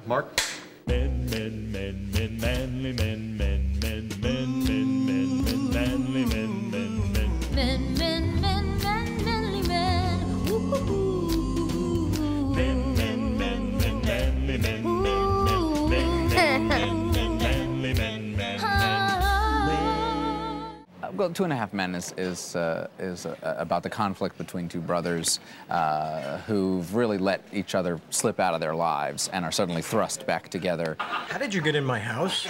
Mark? Men, men, men, men, manly men, men, men, men, men, men, men, manly men, men, men. Men, men, men, men, manly men. Ooh. Men, men, men, men, manly men, men, men, men, men, men, men, manly men, men, men. Well, Two and a Half Men is about the conflict between two brothers who've really let each other slip out of their lives and are suddenly thrust back together. How did you get in my house?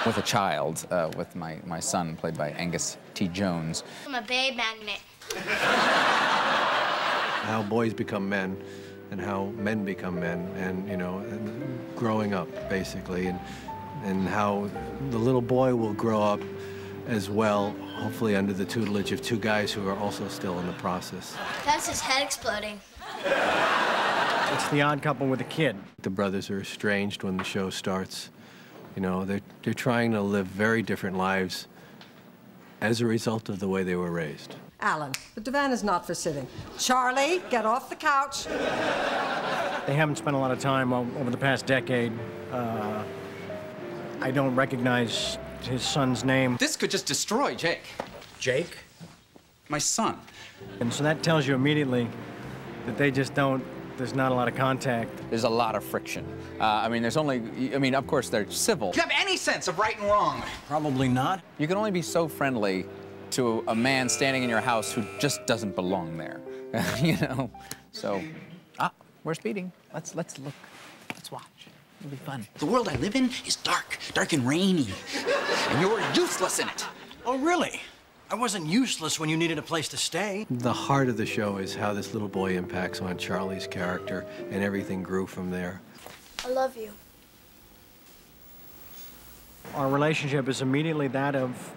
With a child, with my son, played by Angus T. Jones. I'm a babe magnet. How boys become men and how men become men and, you know, growing up, basically, and how the little boy will grow up as well, hopefully under the tutelage of two guys who are also still in the process. That's his head exploding. It's the odd couple with a kid. The brothers are estranged when the show starts. You know, they're trying to live very different lives as a result of the way they were raised. Alan, the divan is not for sitting. Charlie, get off the couch. They haven't spent a lot of time over the past decade. I don't recognize his son's name. This could just destroy Jake. Jake? My son. And so that tells you immediately that they just don't, there's not a lot of contact. There's a lot of friction. I mean, of course, they're civil. Do you have any sense of right and wrong? Probably not. You can only be so friendly to a man standing in your house who just doesn't belong there, you know? So, we're speeding. Let's look. Let's watch. It'll be fun. The world I live in is dark and rainy. And you're useless in it. Oh, really? I wasn't useless when you needed a place to stay. The heart of the show is how this little boy impacts on Charlie's character, and everything grew from there. I love you. Our relationship is immediately that of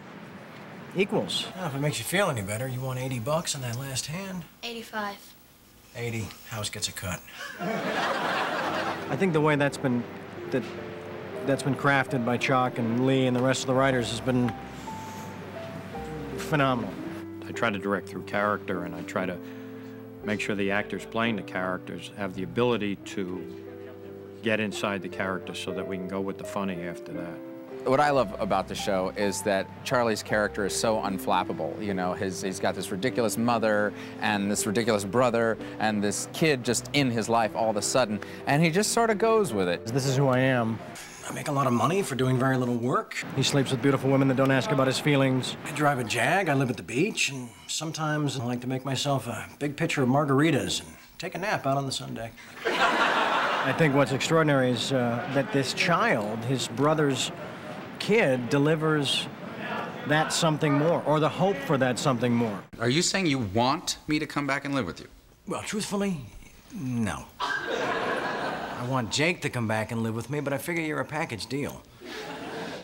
equals. Well, if it makes you feel any better, you want $80 on that last hand? 85. 80. House gets a cut. I think the way that's been crafted by Chuck and Lee and the rest of the writers has been phenomenal. I try to direct through character, and I try to make sure the actors playing the characters have the ability to get inside the character so that we can go with the funny after that. What I love about the show is that Charlie's character is so unflappable. You know, he's got this ridiculous mother and this ridiculous brother and this kid just in his life all of a sudden, and he just sort of goes with it. This is who I am. I make a lot of money for doing very little work. He sleeps with beautiful women that don't ask about his feelings. I drive a Jag, I live at the beach, and sometimes I like to make myself a big pitcher of margaritas and take a nap out on the sun deck. I think what's extraordinary is that this child, his brother's kid, delivers that something more, or the hope for that something more. Are you saying you want me to come back and live with you? Well, truthfully, no. I want Jake to come back and live with me, but I figure you're a package deal.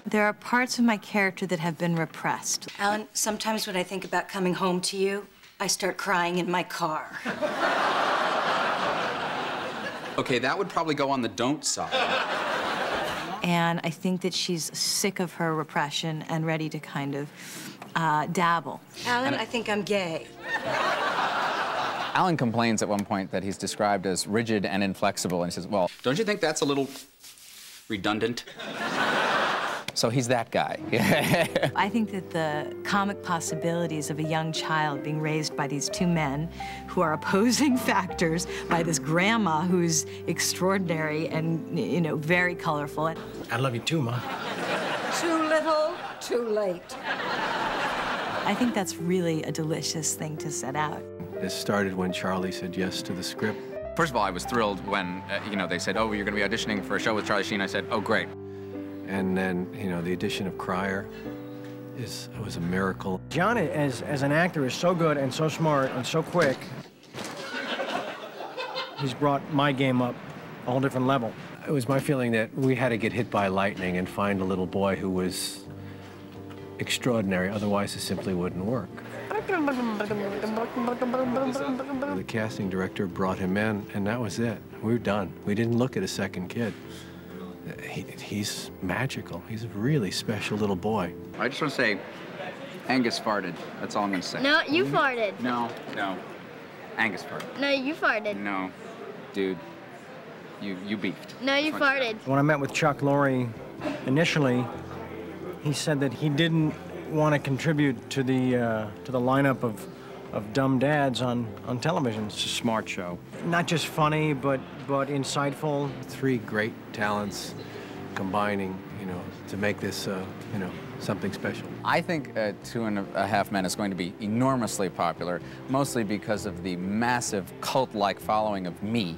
There are parts of my character that have been repressed. Alan, sometimes when I think about coming home to you, I start crying in my car. Okay, that would probably go on the don't side. And I think that she's sick of her repression and ready to kind of dabble. Alan, I think I'm gay. Alan complains at one point that he's described as rigid and inflexible, and he says, well... Don't you think that's a little redundant? So he's that guy. I think that the comic possibilities of a young child being raised by these two men who are opposing factors, by this grandma who's extraordinary and, you know, very colorful. I love you too, Ma. Too little, too late. I think that's really a delicious thing to set out. It started when Charlie said yes to the script. First of all, I was thrilled when, you know, they said, oh, you're going to be auditioning for a show with Charlie Sheen. I said, oh, great. And then, you know, the addition of Cryer was a miracle. John, as an actor, is so good and so smart and so quick. He's brought my game up a whole different level. It was my feeling that we had to get hit by lightning and find a little boy who was extraordinary, otherwise it simply wouldn't work. The casting director brought him in, and that was it. We were done. We didn't look at a second kid. He's magical. He's a really special little boy. I just want to say, Angus farted. That's all I'm going to say. No, you farted. No. Angus farted. No, you farted. No. Dude. you beefed. No, you farted. When I met with Chuck Lorre initially, he said that he didn't want to contribute to the lineup of dumb dads on television. It's a smart show. Not just funny, but insightful. Three great talents combining, to make this, something special. I think 2.5 Men is going to be enormously popular, mostly because of the massive cult-like following of me.